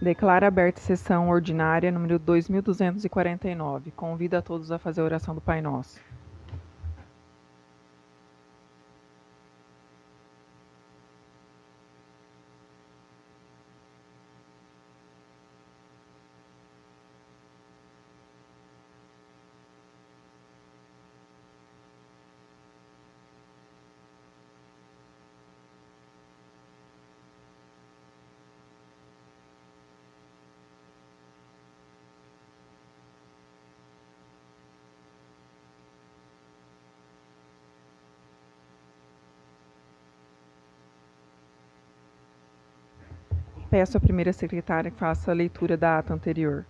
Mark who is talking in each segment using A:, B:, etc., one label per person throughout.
A: Declara aberta a sessão ordinária número 2249. Convido a todos a fazer a oração do Pai Nosso. Peço à primeira secretária que faça a leitura da ata anterior.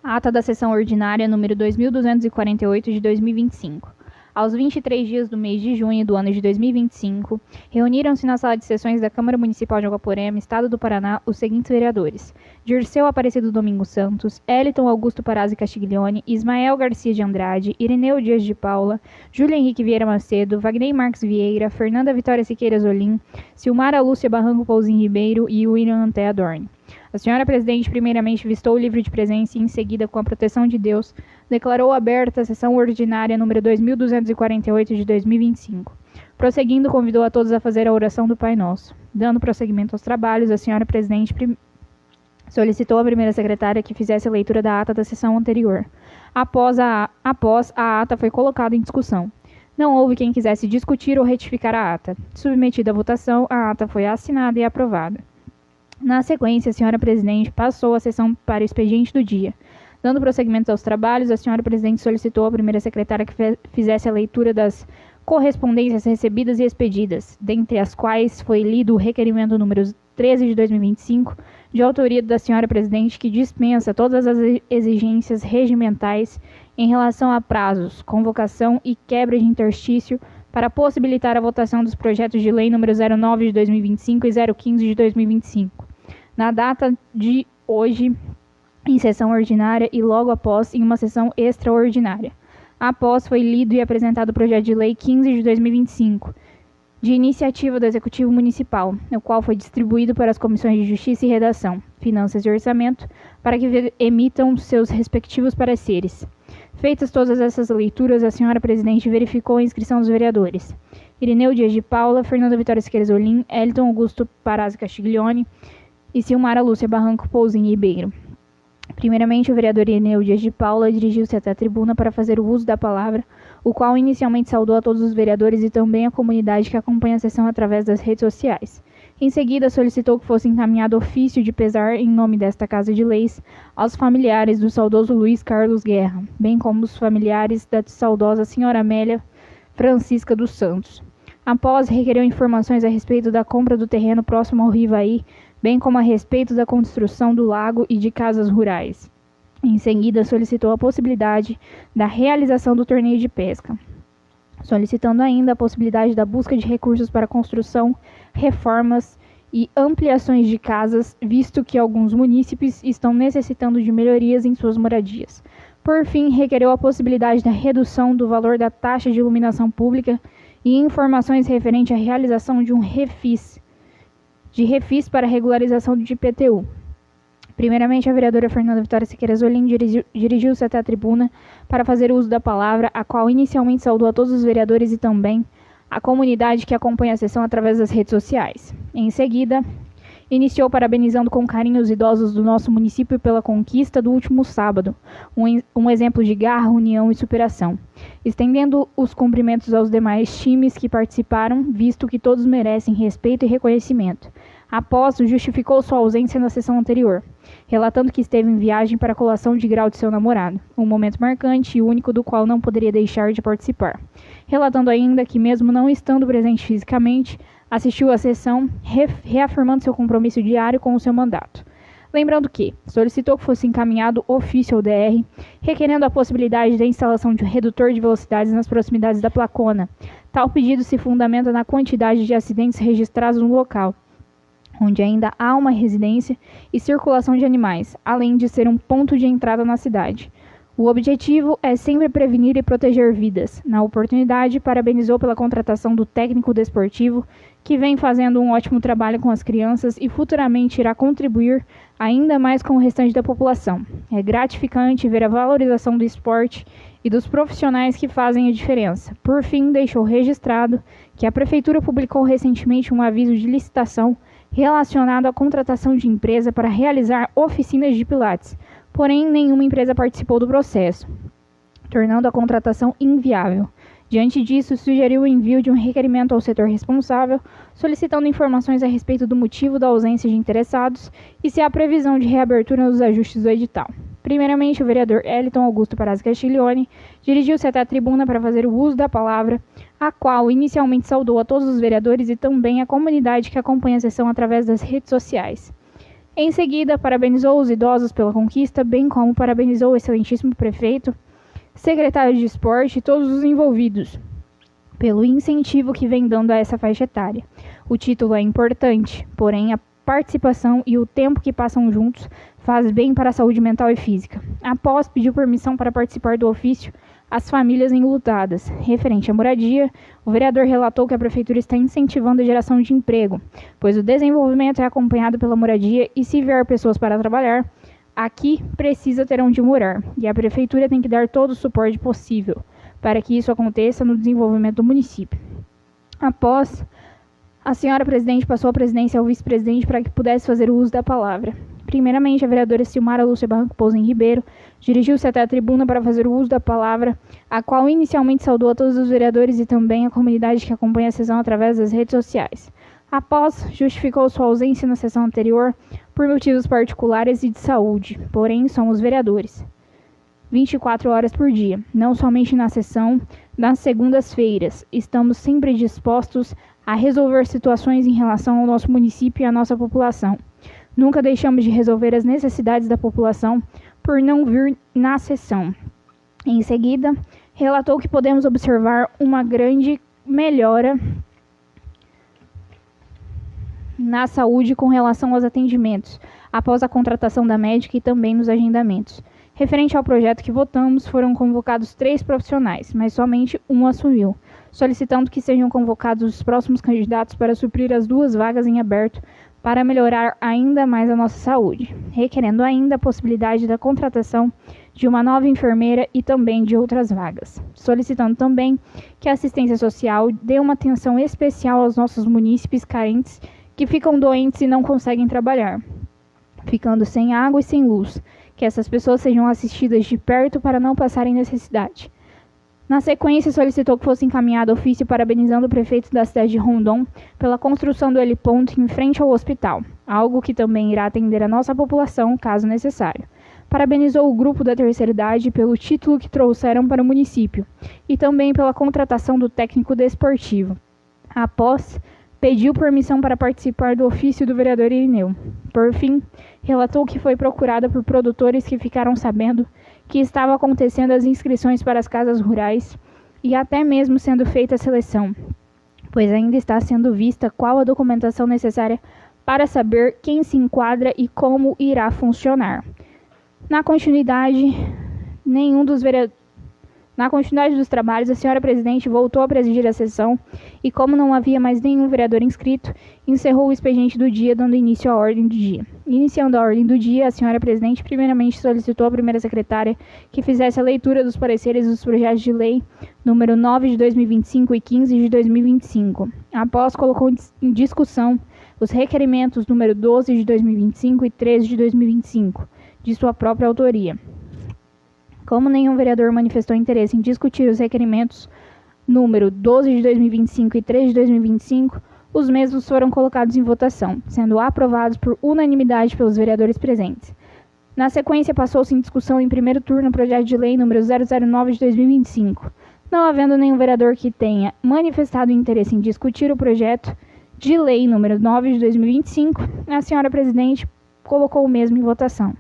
B: Ata da sessão ordinária número 2248 de 2025. Aos 23 dias do mês de junho do ano de 2025, reuniram-se na sala de sessões da Câmara Municipal de Guaporema, Estado do Paraná, os seguintes vereadores: Dirceu Aparecido Domingos Santos, Eliton Augusto Parazzi Castiglione, Ismael Garcia de Andrade, Irineu Dias de Paula, Júlia Henrique Vieira Macedo, Wagner Marques Vieira, Fernanda Vitória Siqueira Zolim, Silmara Lúcia Barranco Paulzinho Ribeiro e William Anté Adorne. A senhora presidente primeiramente vistou o livro de presença e, em seguida, com a proteção de Deus, declarou aberta a sessão ordinária número 2248 de 2025. Prosseguindo, convidou a todos a fazer a oração do Pai Nosso. Dando prosseguimento aos trabalhos, a senhora presidente solicitou à primeira secretária que fizesse a leitura da ata da sessão anterior. Após a ata foi colocada em discussão. Não houve quem quisesse discutir ou retificar a ata. Submetida à votação, a ata foi assinada e aprovada. Na sequência, a senhora presidente passou a sessão para o expediente do dia. Dando prosseguimento aos trabalhos, a senhora presidente solicitou à primeira secretária que fizesse a leitura das correspondências recebidas e expedidas, dentre as quais foi lido o requerimento número 13 de 2025, de autoria da senhora presidente, que dispensa todas as exigências regimentais em relação a prazos, convocação e quebra de interstício para possibilitar a votação dos projetos de lei número 09 de 2025 e 015 de 2025. Na data de hoje, em sessão ordinária e logo após, em uma sessão extraordinária. Após, foi lido e apresentado o projeto de lei 15 de 2025, de iniciativa do Executivo Municipal, o qual foi distribuído para as comissões de Justiça e Redação, Finanças e Orçamento, para que emitam seus respectivos pareceres. Feitas todas essas leituras, a senhora presidente verificou a inscrição dos vereadores: Irineu Dias de Paula, Fernanda Vitória Siqueira Zolim, Eliton Augusto Parazzi Castiglione e Silmara Lúcia Barranco Paulzinho Ribeiro. Primeiramente, o vereador Irineu Dias de Paula dirigiu-se até a tribuna para fazer o uso da palavra, o qual inicialmente saudou a todos os vereadores e também a comunidade que acompanha a sessão através das redes sociais. Em seguida, solicitou que fosse encaminhado ofício de pesar em nome desta Casa de Leis aos familiares do saudoso Luiz Carlos Guerra, bem como os familiares da saudosa senhora Amélia Francisca dos Santos. Após, requereu informações a respeito da compra do terreno próximo ao Rio Ivaí, bem como a respeito da construção do lago e de casas rurais. Em seguida, solicitou a possibilidade da realização do torneio de pesca, solicitando ainda a possibilidade da busca de recursos para construção, reformas e ampliações de casas, visto que alguns munícipes estão necessitando de melhorias em suas moradias. Por fim, requereu a possibilidade da redução do valor da taxa de iluminação pública e informações referentes à realização de refis para regularização de IPTU. Primeiramente, a vereadora Fernanda Vitória Siqueira Zolim dirigiu-se até a tribuna para fazer uso da palavra, a qual inicialmente saudou a todos os vereadores e também a comunidade que acompanha a sessão através das redes sociais. Em seguida, iniciou parabenizando com carinho os idosos do nosso município pela conquista do último sábado, um exemplo de garra, união e superação, estendendo os cumprimentos aos demais times que participaram, visto que todos merecem respeito e reconhecimento. Após, justificou sua ausência na sessão anterior, relatando que esteve em viagem para a colação de grau de seu namorado, um momento marcante e único do qual não poderia deixar de participar. Relatando ainda que, mesmo não estando presente fisicamente, assistiu à sessão, reafirmando seu compromisso diário com o seu mandato. Lembrando que solicitou que fosse encaminhado ofício ao DR, requerendo a possibilidade da instalação de um redutor de velocidades nas proximidades da Placona. Tal pedido se fundamenta na quantidade de acidentes registrados no local, onde ainda há uma residência e circulação de animais, além de ser um ponto de entrada na cidade. O objetivo é sempre prevenir e proteger vidas. Na oportunidade, parabenizou pela contratação do técnico desportivo que vem fazendo um ótimo trabalho com as crianças e futuramente irá contribuir ainda mais com o restante da população. É gratificante ver a valorização do esporte e dos profissionais que fazem a diferença. Por fim, deixou registrado que a Prefeitura publicou recentemente um aviso de licitação relacionado à contratação de empresa para realizar oficinas de pilates, porém nenhuma empresa participou do processo, tornando a contratação inviável. Diante disso, sugeriu o envio de um requerimento ao setor responsável, solicitando informações a respeito do motivo da ausência de interessados e se há previsão de reabertura dos ajustes do edital. Primeiramente, o vereador Eliton Augusto Parazzi Castiglione dirigiu-se até a tribuna para fazer o uso da palavra, a qual inicialmente saudou a todos os vereadores e também a comunidade que acompanha a sessão através das redes sociais. Em seguida, parabenizou os idosos pela conquista, bem como parabenizou o excelentíssimo prefeito, secretário de esporte e todos os envolvidos pelo incentivo que vem dando a essa faixa etária. O título é importante, porém a participação e o tempo que passam juntos faz bem para a saúde mental e física. Após pediu permissão para participar do ofício às famílias enlutadas. Referente à moradia, o vereador relatou que a prefeitura está incentivando a geração de emprego, pois o desenvolvimento é acompanhado pela moradia e se vier pessoas para trabalhar, aqui precisa ter onde morar, e a prefeitura tem que dar todo o suporte possível para que isso aconteça no desenvolvimento do município. Após, a senhora presidente passou a presidência ao vice-presidente para que pudesse fazer o uso da palavra. Primeiramente, a vereadora Silmara Lúcia Barranco Pousen Ribeiro dirigiu-se até a tribuna para fazer o uso da palavra, a qual inicialmente saudou a todos os vereadores e também a comunidade que acompanha a sessão através das redes sociais. Após, justificou sua ausência na sessão anterior por motivos particulares e de saúde, porém somos vereadores 24 horas por dia, não somente na sessão das segundas-feiras. Estamos sempre dispostos a resolver situações em relação ao nosso município e à nossa população. Nunca deixamos de resolver as necessidades da população por não vir na sessão. Em seguida, relatou que podemos observar uma grande melhora na saúde com relação aos atendimentos, após a contratação da médica e também nos agendamentos. Referente ao projeto que votamos, foram convocados 3 profissionais, mas somente um assumiu, solicitando que sejam convocados os próximos candidatos para suprir as 2 vagas em aberto para melhorar ainda mais a nossa saúde, requerendo ainda a possibilidade da contratação de uma nova enfermeira e também de outras vagas, solicitando também que a assistência social dê uma atenção especial aos nossos munícipes carentes que ficam doentes e não conseguem trabalhar, ficando sem água e sem luz, que essas pessoas sejam assistidas de perto para não passarem necessidade. Na sequência, solicitou que fosse encaminhado ofício parabenizando o prefeito da cidade de Rondon pela construção do heliponto em frente ao hospital, algo que também irá atender a nossa população, caso necessário. Parabenizou o grupo da terceira idade pelo título que trouxeram para o município e também pela contratação do técnico desportivo. Após, pediu permissão para participar do ofício do vereador Irineu. Por fim, relatou que foi procurada por produtores que ficaram sabendo que estava acontecendo as inscrições para as casas rurais e até mesmo sendo feita a seleção, pois ainda está sendo vista qual a documentação necessária para saber quem se enquadra e como irá funcionar. Na continuidade dos trabalhos, a senhora presidente voltou a presidir a sessão e, como não havia mais nenhum vereador inscrito, encerrou o expediente do dia, dando início à ordem do dia. Iniciando a ordem do dia, a senhora presidente primeiramente solicitou à primeira secretária que fizesse a leitura dos pareceres dos projetos de lei número 9 de 2025 e 15 de 2025. Após, colocou em discussão os requerimentos número 12 de 2025 e 13 de 2025, de sua própria autoria. Como nenhum vereador manifestou interesse em discutir os requerimentos número 12 de 2025 e 13 de 2025, os mesmos foram colocados em votação, sendo aprovados por unanimidade pelos vereadores presentes. Na sequência, passou-se em discussão em primeiro turno o projeto de lei número 009 de 2025. Não havendo nenhum vereador que tenha manifestado interesse em discutir o projeto de lei número 9 de 2025, a senhora presidente colocou o mesmo em votação,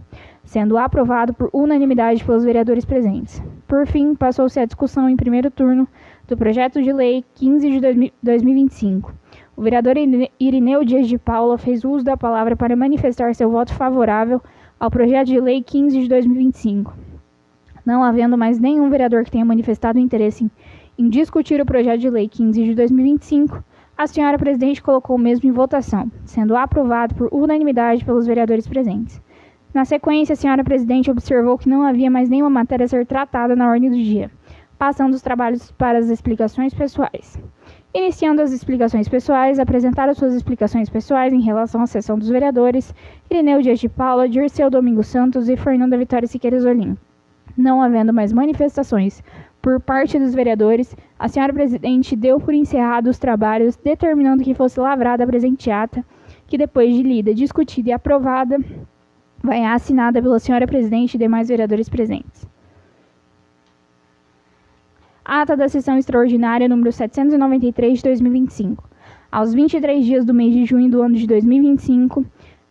B: sendo aprovado por unanimidade pelos vereadores presentes. Por fim, passou-se a discussão em primeiro turno do projeto de lei 15 de 2025. O vereador Irineu Dias de Paula fez uso da palavra para manifestar seu voto favorável ao projeto de lei 15 de 2025. Não havendo mais nenhum vereador que tenha manifestado interesse em discutir o projeto de lei 15 de 2025, A senhora presidente colocou o mesmo em votação, sendo aprovado por unanimidade pelos vereadores presentes. Na sequência, a senhora presidente observou que não havia mais nenhuma matéria a ser tratada na ordem do dia, passando os trabalhos para as explicações pessoais. Iniciando as explicações pessoais, apresentaram suas explicações pessoais em relação à sessão dos vereadores Irineu Dias de Paula, Dirceu Domingos Santos e Fernanda Vitória Siqueira Zolim. Não havendo mais manifestações por parte dos vereadores, a senhora presidente deu por encerrado os trabalhos, determinando que fosse lavrada a presente ata, que depois de lida, discutida e aprovada, vai assinada pela senhora presidente e demais vereadores presentes. Ata da sessão extraordinária número 793 de 2025. Aos 23 dias do mês de junho do ano de 2025,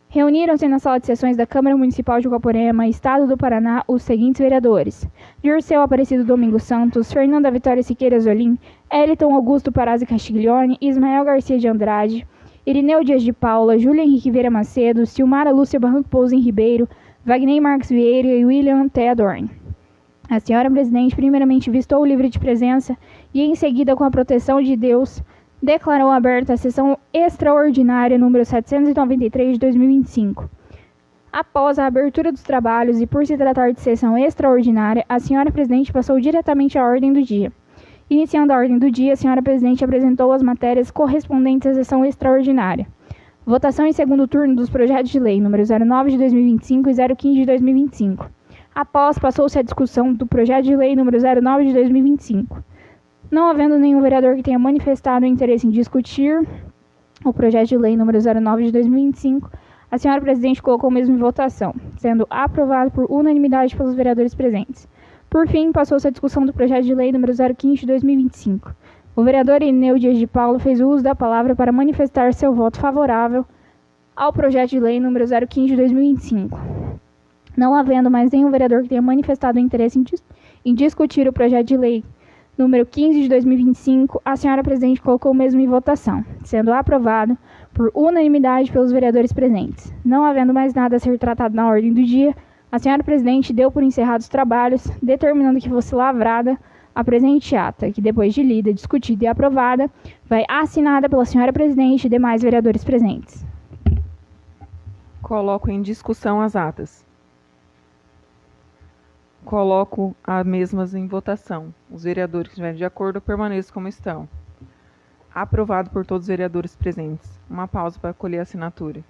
B: reuniram-se na sala de sessões da Câmara Municipal de Guaporema, Estado do Paraná, os seguintes vereadores: Dirceu Aparecido Domingos Santos, Fernanda Vitória Siqueira Zolim, Eliton Augusto Parazzi Castiglione, Ismael Garcia de Andrade, Irineu Dias de Paula, Júlia Henrique Vieira Macedo, Silmara Lúcia Barranco Pouso Ribeiro, Wagner Marques Vieira e William Theodorn. A senhora presidente primeiramente vistou o livro de presença e, em seguida, com a proteção de Deus, declarou aberta a sessão extraordinária número 793 de 2025. Após a abertura dos trabalhos e por se tratar de sessão extraordinária, a senhora presidente passou diretamente à ordem do dia. Iniciando a ordem do dia, a senhora presidente apresentou as matérias correspondentes à sessão extraordinária. Votação em segundo turno dos projetos de lei número 09 de 2025 e 015 de 2025. Após, passou-se a discussão do projeto de lei número 09 de 2025. Não havendo nenhum vereador que tenha manifestado interesse em discutir o projeto de lei número 09 de 2025, a senhora presidente colocou o mesmo em votação, sendo aprovado por unanimidade pelos vereadores presentes. Por fim, passou-se a discussão do projeto de lei número 015 de 2025. O vereador Irineu Dias de Paula fez o uso da palavra para manifestar seu voto favorável ao projeto de lei número 015 de 2025. Não havendo mais nenhum vereador que tenha manifestado interesse em discutir o projeto de lei número 15 de 2025, a senhora presidente colocou o mesmo em votação, sendo aprovado por unanimidade pelos vereadores presentes. Não havendo mais nada a ser tratado na ordem do dia, a senhora presidente deu por encerrados os trabalhos, determinando que fosse lavrada a presente ata, que depois de lida, discutida e aprovada, vai assinada pela senhora presidente e demais vereadores presentes.
A: Coloco em discussão as atas. Coloco as mesmas em votação. Os vereadores que estiverem de acordo permaneçam como estão. Aprovado por todos os vereadores presentes. Uma pausa para colher a assinatura.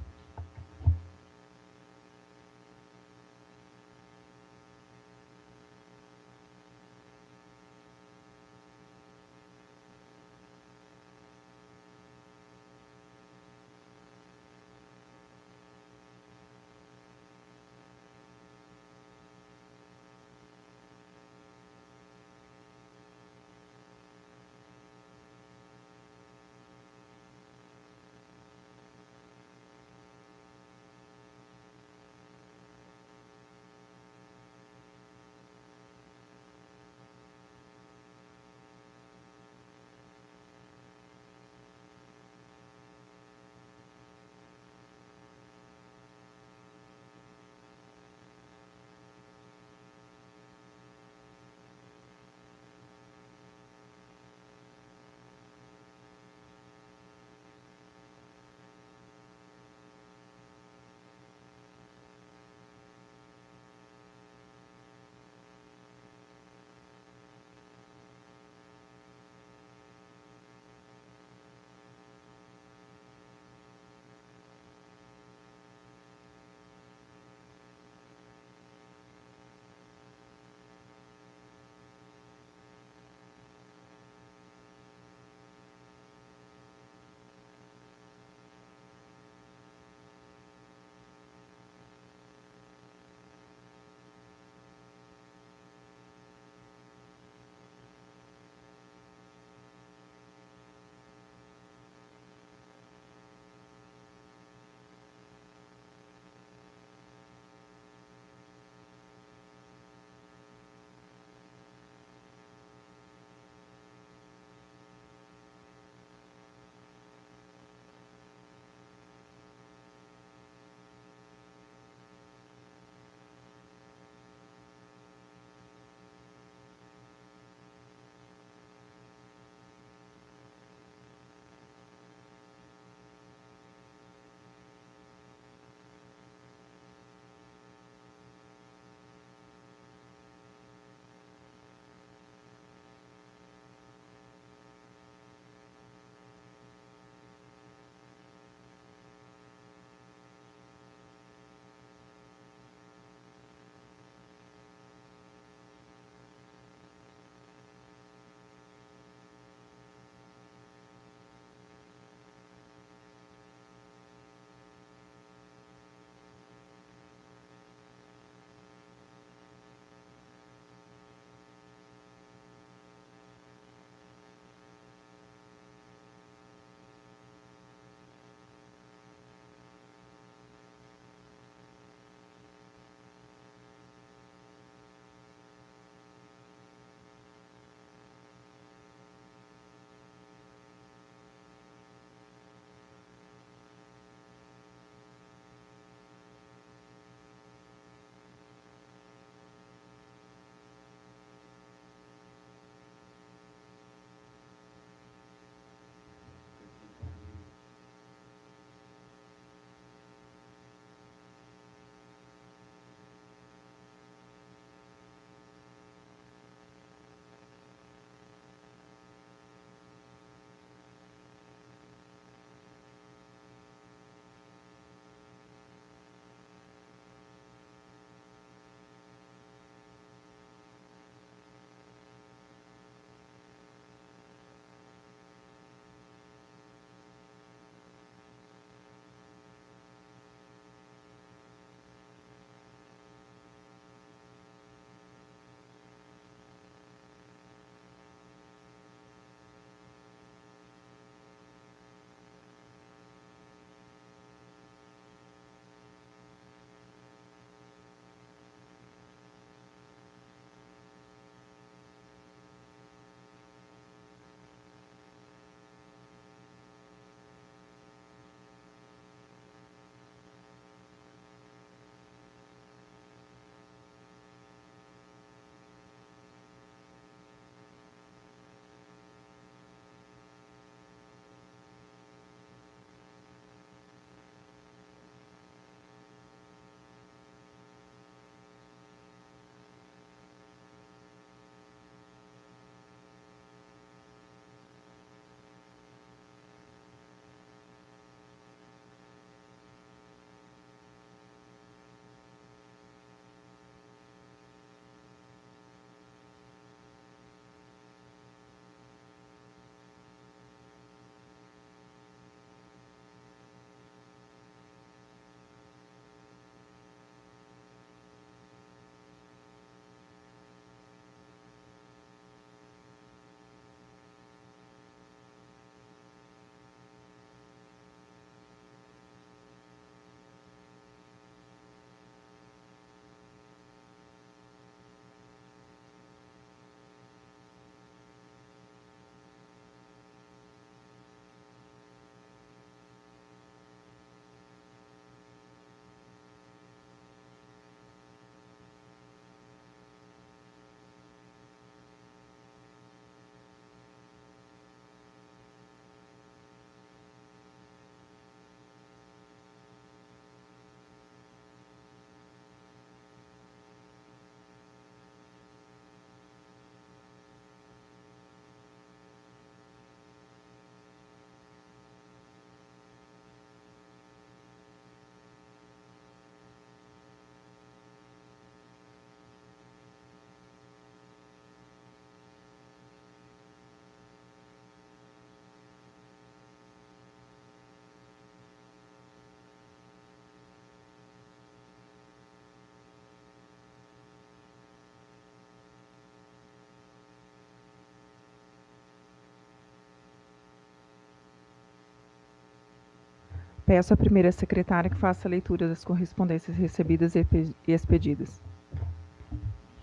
A: Peço à primeira secretária que faça a leitura das correspondências recebidas e expedidas.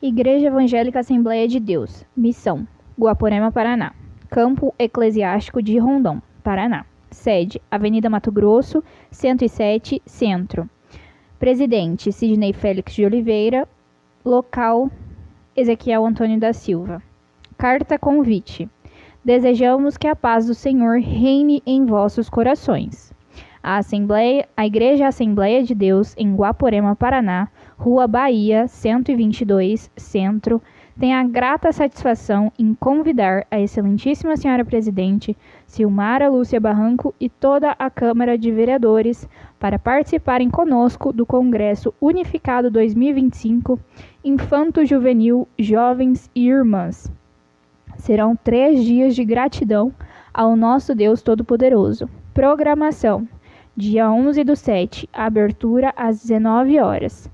B: Igreja Evangélica Assembleia de Deus. Missão: Guaporema, Paraná. Campo Eclesiástico de Rondon, Paraná. Sede: Avenida Mato Grosso, 107, Centro. Presidente: Sidney Félix de Oliveira. Local: Ezequiel Antônio da Silva. Carta convite. Desejamos que a paz do Senhor reine em vossos corações. A Igreja Assembleia de Deus, em Guaporema, Paraná, Rua Bahia, 122, Centro, tem a grata satisfação em convidar a Excelentíssima Senhora Presidente, Silmara Lúcia Barranco, e toda a Câmara de Vereadores para participarem conosco do Congresso Unificado 2025, Infanto Juvenil, Jovens e Irmãs. Serão 3 dias de gratidão ao nosso Deus Todo-Poderoso. Programação: dia 11/7, abertura às 19 horas.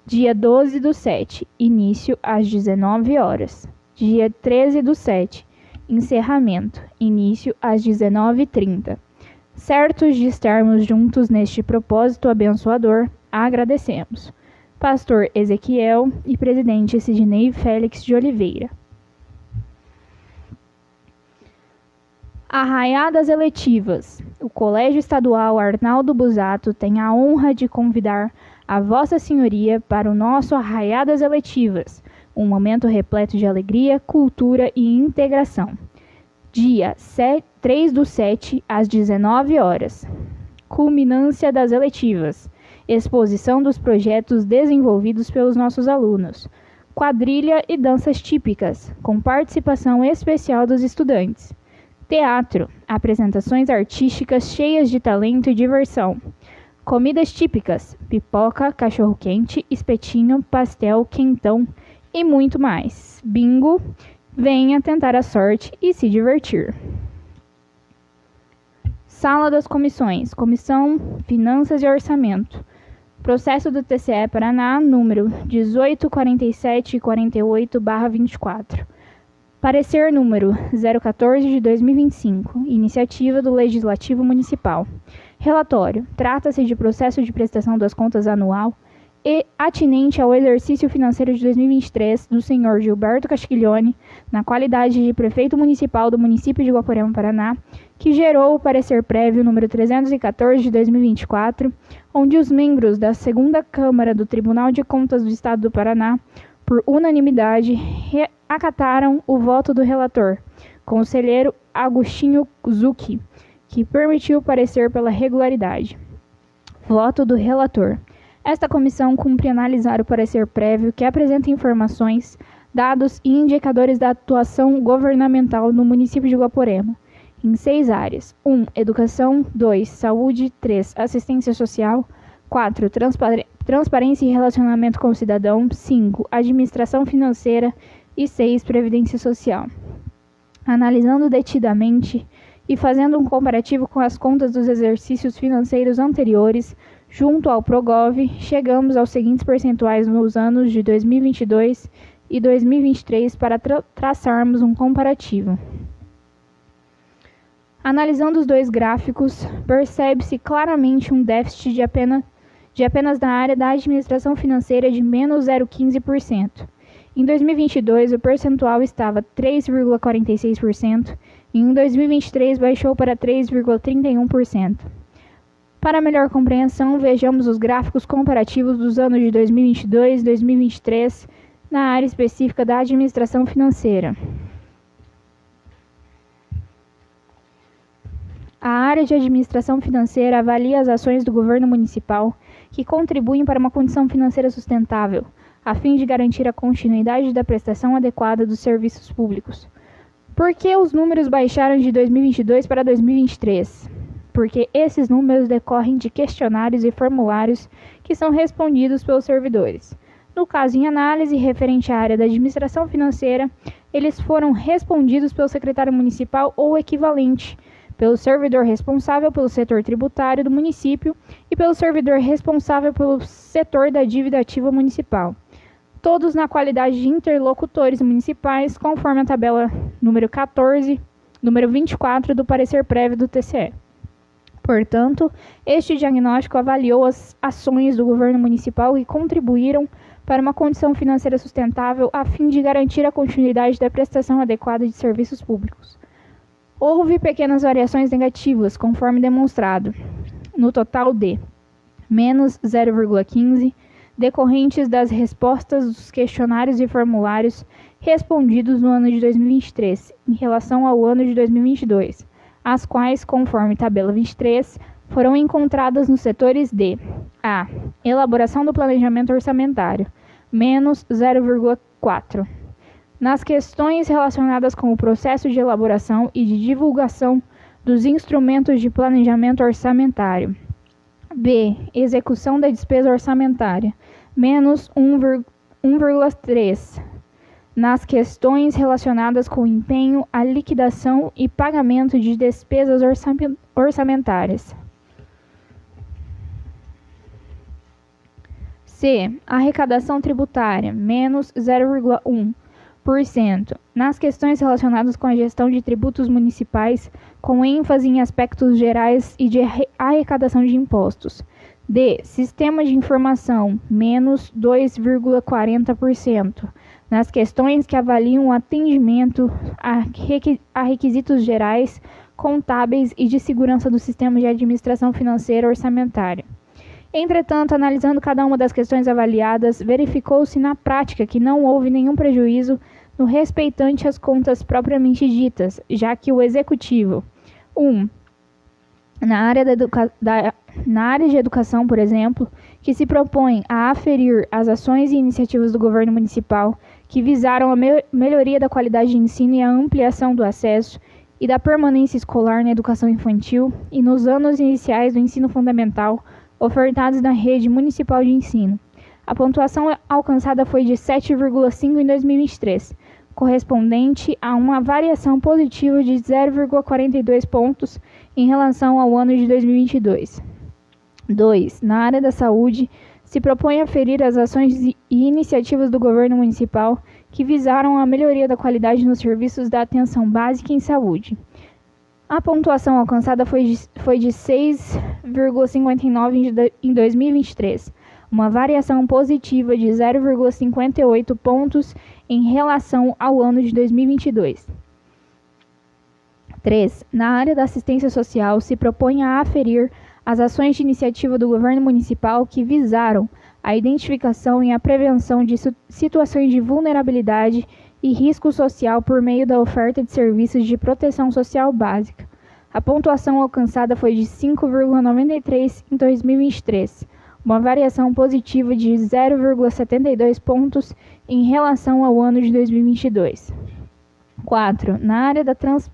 B: Dia 12/7, início às 19 horas. Dia 13/7, encerramento, início às 19h30. Certos de estarmos juntos neste propósito abençoador, agradecemos. Pastor Ezequiel e Presidente Sidney Félix de Oliveira. Arraiadas eletivas. O Colégio Estadual Arnaldo Busato tem a honra de convidar a Vossa Senhoria para o nosso Arraiadas Eletivas, um momento repleto de alegria, cultura e integração. Dia 3/7, às 19 horas. Culminância das eletivas. Exposição dos projetos desenvolvidos pelos nossos alunos. Quadrilha e danças típicas, com participação especial dos estudantes. Teatro, apresentações artísticas cheias de talento e diversão. Comidas típicas, pipoca, cachorro-quente, espetinho, pastel, quentão e muito mais. Bingo, venha tentar a sorte e se divertir. Sala das comissões, Comissão Finanças e Orçamento. Processo do TCE Paraná, número 184748/24. Parecer número 014 de 2025, iniciativa do Legislativo Municipal. Relatório: trata-se de processo de prestação das contas anual e atinente ao exercício financeiro de 2023 do senhor Gilberto Castiglione, na qualidade de prefeito municipal do município de Guaporema, Paraná, que gerou o parecer prévio número 314 de 2024, onde os membros da 2ª Câmara do Tribunal de Contas do Estado do Paraná, por unanimidade, acataram o voto do relator, conselheiro Agostinho Zucchi, que permitiu parecer pela regularidade. Voto do relator. Esta comissão cumpre analisar o parecer prévio, que apresenta informações, dados e indicadores da atuação governamental no município de Guaporema, em 6 áreas. 1. Educação. 2. Saúde. 3. Assistência social. 4. Transparência e relacionamento com o cidadão. 5. Administração financeira. E 6. Previdência social. Analisando detidamente e fazendo um comparativo com as contas dos exercícios financeiros anteriores, junto ao Progov, chegamos aos seguintes percentuais nos anos de 2022 e 2023 para traçarmos um comparativo. Analisando os 2 gráficos, percebe-se claramente um déficit de apenas na área da administração financeira de menos 0,15%. Em 2022, o percentual estava 3,46% e em 2023 baixou para 3,31%. Para melhor compreensão, vejamos os gráficos comparativos dos anos de 2022 e 2023 na área específica da administração financeira. A área de administração financeira avalia as ações do governo municipal que contribuem para uma condição financeira sustentável, a fim de garantir a continuidade da prestação adequada dos serviços públicos. Por que os números baixaram de 2022 para 2023? Porque esses números decorrem de questionários e formulários que são respondidos pelos servidores. No caso em análise referente à área da administração financeira, eles foram respondidos pelo secretário municipal ou equivalente, pelo servidor responsável pelo setor tributário do município e pelo servidor responsável pelo setor da dívida ativa municipal, todos na qualidade de interlocutores municipais, conforme a tabela número 24 do parecer prévio do TCE. Portanto, este diagnóstico avaliou as ações do governo municipal que contribuíram para uma condição financeira sustentável a fim de garantir a continuidade da prestação adequada de serviços públicos. Houve pequenas variações negativas, conforme demonstrado, no total de menos 0,15, decorrentes das respostas dos questionários e formulários respondidos no ano de 2023 em relação ao ano de 2022, as quais, conforme tabela 23, foram encontradas nos setores de a. Elaboração do planejamento orçamentário, menos 0,4. Nas questões relacionadas com o processo de elaboração e de divulgação dos instrumentos de planejamento orçamentário. B. Execução da despesa orçamentária, menos 1,3. Nas questões relacionadas com o empenho, a liquidação e pagamento de despesas orçamentárias. C. Arrecadação tributária, menos 0,1%. Nas questões relacionadas com a gestão de tributos municipais, com ênfase em aspectos gerais e de arrecadação de impostos. D. Sistema de informação, menos 2,40%. Nas questões que avaliam o atendimento a requisitos gerais, contábeis e de segurança do sistema de administração financeira orçamentária. Entretanto, analisando cada uma das questões avaliadas, verificou-se na prática que não houve nenhum prejuízo no respeitante às contas propriamente ditas, já que o Executivo 1. Na área de educação, por exemplo, que se propõe a aferir as ações e iniciativas do governo municipal que visaram a melhoria da qualidade de ensino e a ampliação do acesso e da permanência escolar na educação infantil e nos anos iniciais do ensino fundamental ofertados na rede municipal de ensino. A pontuação alcançada foi de 7,5 em 2023, correspondente a uma variação positiva de 0,42 pontos em relação ao ano de 2022. 2. Na área da saúde, se propõe aferir as ações e iniciativas do governo municipal que visaram a melhoria da qualidade nos serviços da atenção básica em saúde. A pontuação alcançada foi de 6,59 em 2023, uma variação positiva de 0,58 pontos em relação ao ano de 2022. 3. Na área da assistência social, se propõe a aferir as ações de iniciativa do governo municipal que visaram a identificação e a prevenção de situações de vulnerabilidade e risco social por meio da oferta de serviços de proteção social básica. A pontuação alcançada foi de 5,93 em 2023, uma variação positiva de 0,72 pontos em relação ao ano de 2022. 4. Na área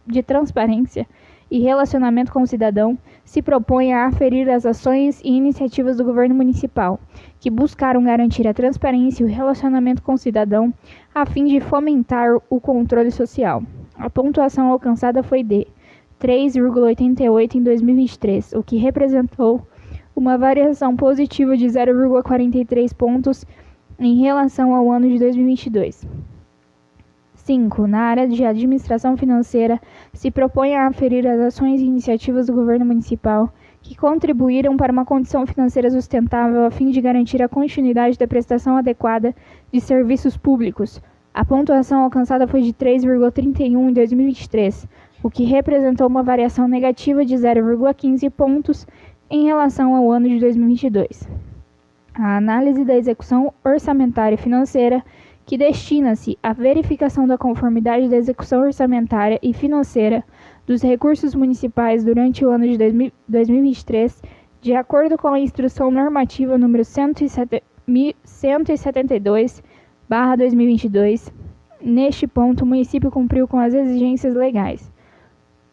B: de transparência e relacionamento com o cidadão, se propõe a aferir as ações e iniciativas do governo municipal, que buscaram garantir a transparência e o relacionamento com o cidadão, a fim de fomentar o controle social. A pontuação alcançada foi de 3,88 em 2023, o que representou uma variação positiva de 0,43 pontos em relação ao ano de 2022. 5. Na área de administração financeira, se propõe a aferir as ações e iniciativas do governo municipal que contribuíram para uma condição financeira sustentável a fim de garantir a continuidade da prestação adequada de serviços públicos. A pontuação alcançada foi de 3,31 em 2023, o que representou uma variação negativa de 0,15 pontos em relação ao ano de 2022. A análise da execução orçamentária e financeira, que destina-se à verificação da conformidade da execução orçamentária e financeira dos recursos municipais durante o ano de 2023, de acordo com a Instrução Normativa número 172/2022. Neste ponto, o município cumpriu com as exigências legais.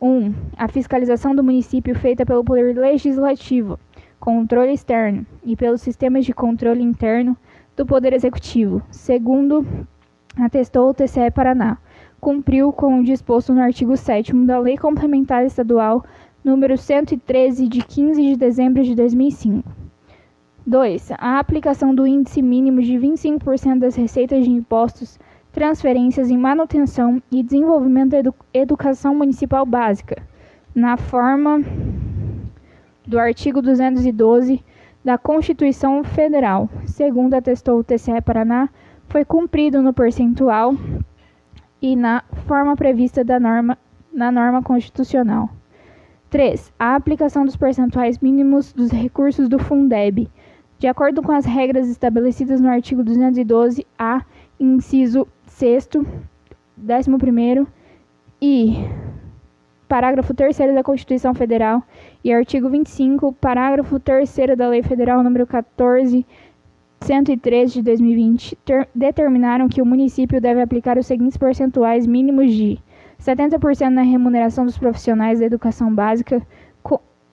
B: 1. A fiscalização do município feita pelo Poder Legislativo, controle externo e pelos sistemas de controle interno do Poder Executivo. Segundo, atestou o TCE Paraná, cumpriu com o disposto no artigo 7º da Lei Complementar Estadual número 113, de 15 de dezembro de 2005. 2. A aplicação do índice mínimo de 25% das receitas de impostos, transferências em manutenção e desenvolvimento da educação municipal básica, na forma do artigo 212 da Constituição Federal, segundo atestou o TCE Paraná, foi cumprido no percentual e na forma prevista na norma constitucional. 3. A aplicação dos percentuais mínimos dos recursos do Fundeb, de acordo com as regras estabelecidas no artigo 212-A, inciso 6º, 11º e parágrafo 3º da Constituição Federal e artigo 25, parágrafo 3º da Lei Federal nº 14.103 de 2020, determinaram que o município deve aplicar os seguintes percentuais mínimos de 70% na remuneração dos profissionais da educação básica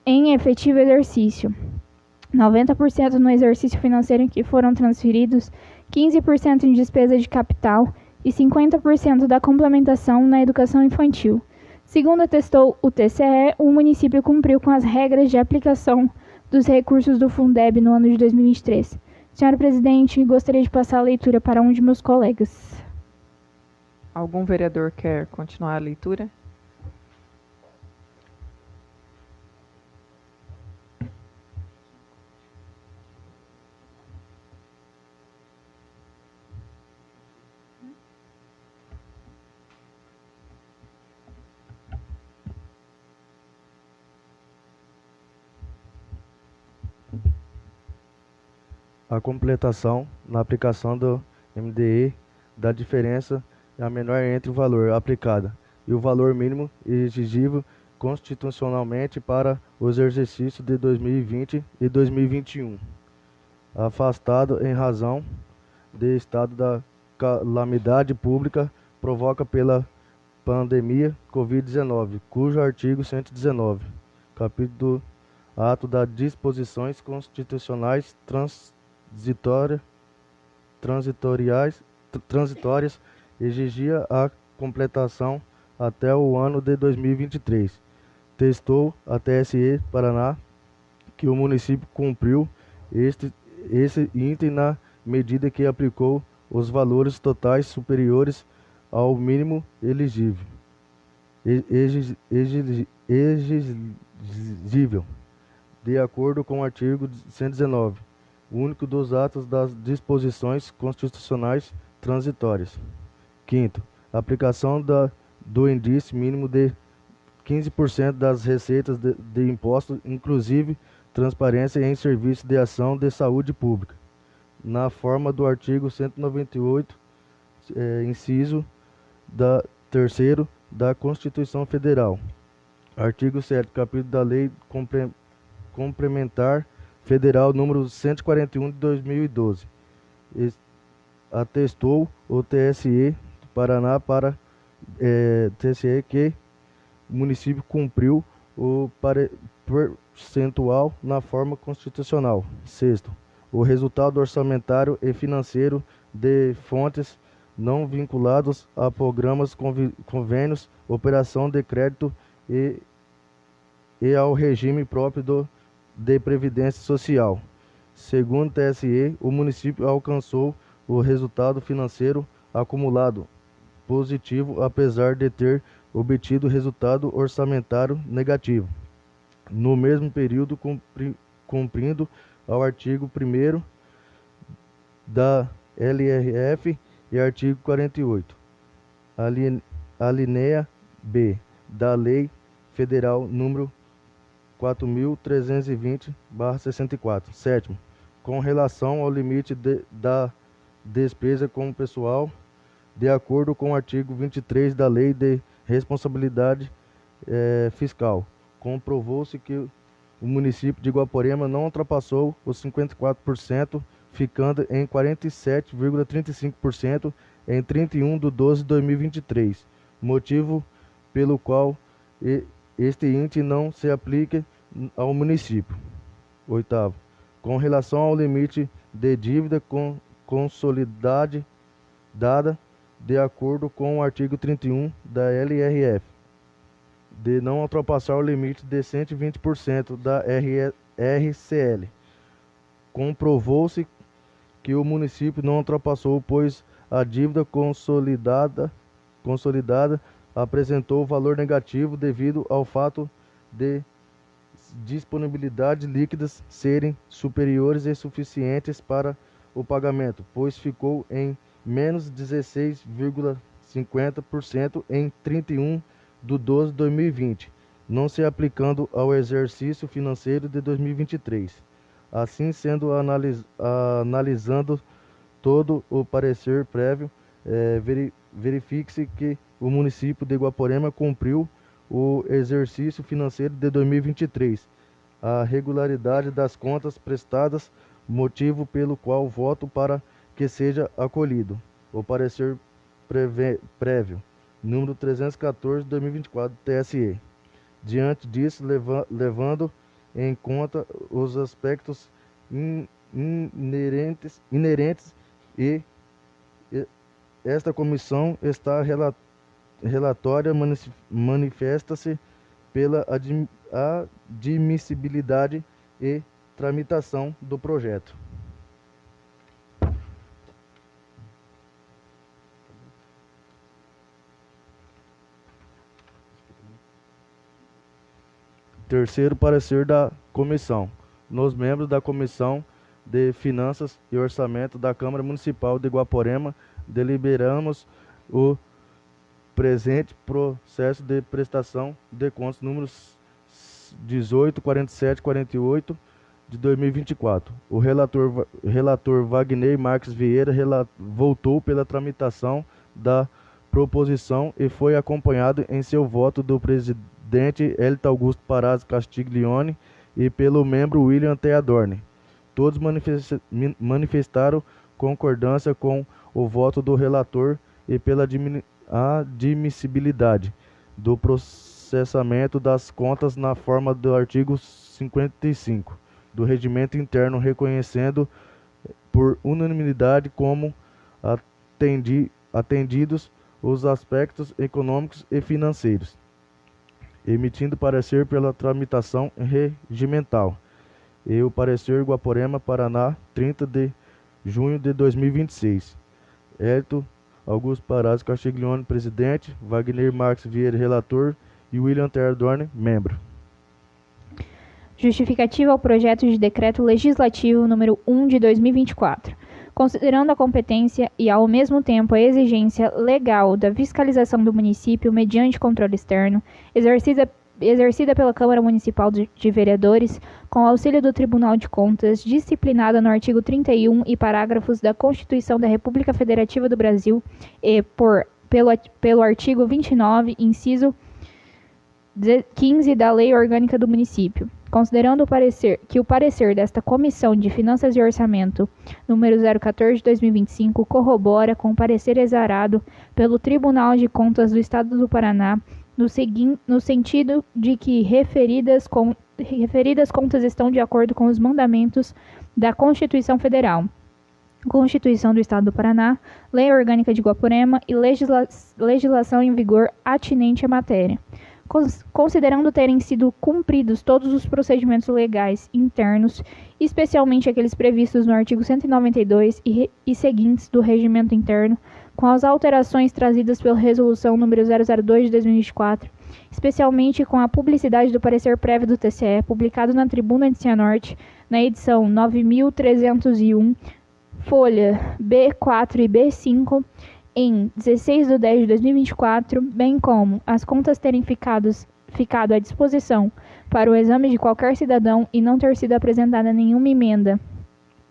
B: em efetivo exercício, 90% no exercício financeiro em que foram transferidos, 15% em despesa de capital e 50% da complementação na educação infantil. Segundo atestou o TCE, o município cumpriu com as regras de aplicação dos recursos do Fundeb no ano de 2023. Senhora Presidente, gostaria de passar a leitura para um de meus colegas.
A: Algum vereador quer continuar a leitura?
C: A completação na aplicação do MDE da diferença é a menor entre o valor aplicado e o valor mínimo exigível constitucionalmente para os exercícios de 2020 e 2021, afastado em razão de estado da calamidade pública provoca pela pandemia Covid-19, cujo artigo 119, capítulo do ato das disposições constitucionais transitórias exigia a completação até o ano de 2023. Testou a TSE Paraná que o município cumpriu esse item na medida que aplicou os valores totais superiores ao mínimo elegível, exigível, de acordo com o artigo 119. Único dos atos das disposições constitucionais transitórias. 5º, aplicação do índice mínimo de 15% das receitas de impostos, inclusive transparência em serviços de ação de saúde pública, na forma do artigo 198, inciso 3º da Constituição Federal. Artigo 7º, capítulo da Lei Complementar Federal número 141 de 2012. Atestou o TSE Paraná para TSE que o município cumpriu o percentual na forma constitucional. 6º, o resultado orçamentário e financeiro de fontes não vinculados a programas, convênios, operação de crédito e ao regime próprio de Previdência Social. Segundo o TSE, o município alcançou o resultado financeiro acumulado positivo, apesar de ter obtido resultado orçamentário negativo no mesmo período, cumprindo ao artigo 1º da LRF e artigo 48, alinéa B, da Lei Federal número 4.320/64. 7º, com relação ao limite da despesa com o pessoal, de acordo com o artigo 23 da Lei de Responsabilidade Fiscal, comprovou-se que o município de Guaporema não ultrapassou os 54%, ficando em 47,35% em 31/12/2023, motivo pelo qual este índice não se aplica ao município. 8º, com relação ao limite de dívida consolidada, de acordo com o artigo 31 da LRF, de não ultrapassar o limite de 120% da RCL. Comprovou-se que o município não ultrapassou, pois a dívida consolidada apresentou valor negativo devido ao fato de disponibilidade líquidas serem superiores e suficientes para o pagamento, pois ficou em menos 16,50% em 31/12/2020, não se aplicando ao exercício financeiro de 2023. Assim sendo, analisando todo o parecer prévio, verifique-se que o município de Guaporema cumpriu o exercício financeiro de 2023, a regularidade das contas prestadas, motivo pelo qual voto para que seja acolhido o parecer prévio, número 314/2024, TSE. Diante disso, levando em conta os aspectos inerentes e esta comissão está relatória manifesta-se pela admissibilidade e tramitação do projeto. Terceiro parecer da comissão. Nos membros da Comissão de Finanças e Orçamento da Câmara Municipal de Guaporema, deliberamos o presente processo de prestação de contas número 184748 de 2024. O relator Wagner Marques Vieira voltou pela tramitação da proposição e foi acompanhado em seu voto do presidente Elton Augusto Parazzi Castiglione e pelo membro William T. Adorni. Todos manifestaram concordância com o voto do relator e pela admissibilidade do processamento das contas na forma do artigo 55 do Regimento Interno, reconhecendo por unanimidade como atendidos os aspectos econômicos e financeiros, emitindo parecer pela tramitação regimental. E o parecer Guaporema, Paraná, 30 de junho de 2026. Elton Augusto Parazzi Castiglione, presidente, Wagner Marques Vieira, relator, e William T. Adorni, membro.
B: Justificativa ao projeto de decreto legislativo número 1 de 2024. Considerando a competência e, ao mesmo tempo, a exigência legal da fiscalização do município mediante controle externo, exercida pela Câmara Municipal de Vereadores, com auxílio do Tribunal de Contas, disciplinada no artigo 31 e parágrafos da Constituição da República Federativa do Brasil e pelo artigo 29, inciso 15 da Lei Orgânica do Município. Considerando o parecer desta Comissão de Finanças e Orçamento, número 014 de 2025, corrobora com o parecer exarado pelo Tribunal de Contas do Estado do Paraná, no sentido de que referidas contas estão de acordo com os mandamentos da Constituição Federal, Constituição do Estado do Paraná, Lei Orgânica de Guaporema e legislação em vigor atinente à matéria. Considerando terem sido cumpridos todos os procedimentos legais internos, especialmente aqueles previstos no artigo 192 e seguintes do Regimento Interno, com as alterações trazidas pela Resolução número 002 de 2024, especialmente com a publicidade do parecer prévio do TCE, publicado na Tribuna de Cianorte, na edição 9.301, folha B4 e B5, em 16/10 de 2024, bem como as contas terem ficado à disposição para o exame de qualquer cidadão e não ter sido apresentada nenhuma emenda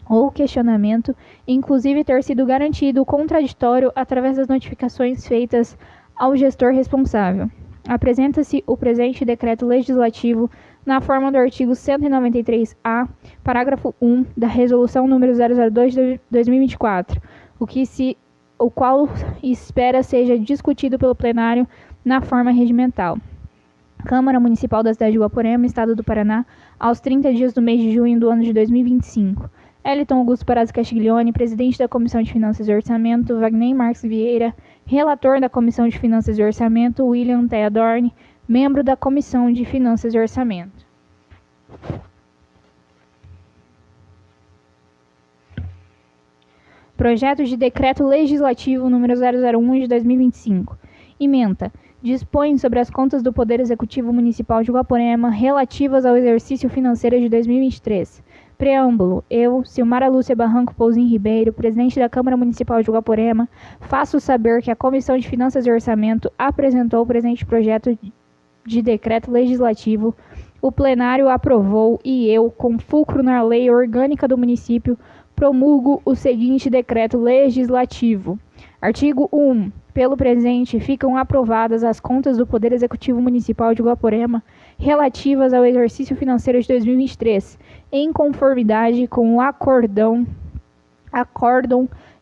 B: ou questionamento, inclusive ter sido garantido o contraditório através das notificações feitas ao gestor responsável. Apresenta-se o presente decreto legislativo na forma do artigo 193-A, parágrafo 1 da Resolução número 002 de 2024, o qual espera seja discutido pelo plenário na forma regimental. Câmara Municipal da cidade de Guaporema, Estado do Paraná, aos 30 dias do mês de junho do ano de 2025. Elton Augusto Parazzi Castiglione, presidente da Comissão de Finanças e Orçamento, Wagner Marques Vieira, relator da Comissão de Finanças e Orçamento, William T. Adorni, membro da Comissão de Finanças e Orçamento. Projeto de Decreto Legislativo número 001 de 2025, Ementa. Dispõe sobre as contas do Poder Executivo Municipal de Guaporema relativas ao exercício financeiro de 2023. Preâmbulo. Eu, Silmara Lúcia Barranco Pouzin Ribeiro, presidente da Câmara Municipal de Guaporema, faço saber que a Comissão de Finanças e Orçamento apresentou o presente projeto de decreto legislativo, o plenário aprovou e eu, com fulcro na lei orgânica do município, promulgo o seguinte decreto legislativo. Artigo 1. Pelo presente, ficam aprovadas as contas do Poder Executivo Municipal de Guaporema relativas ao exercício financeiro de 2023, em conformidade com o acórdão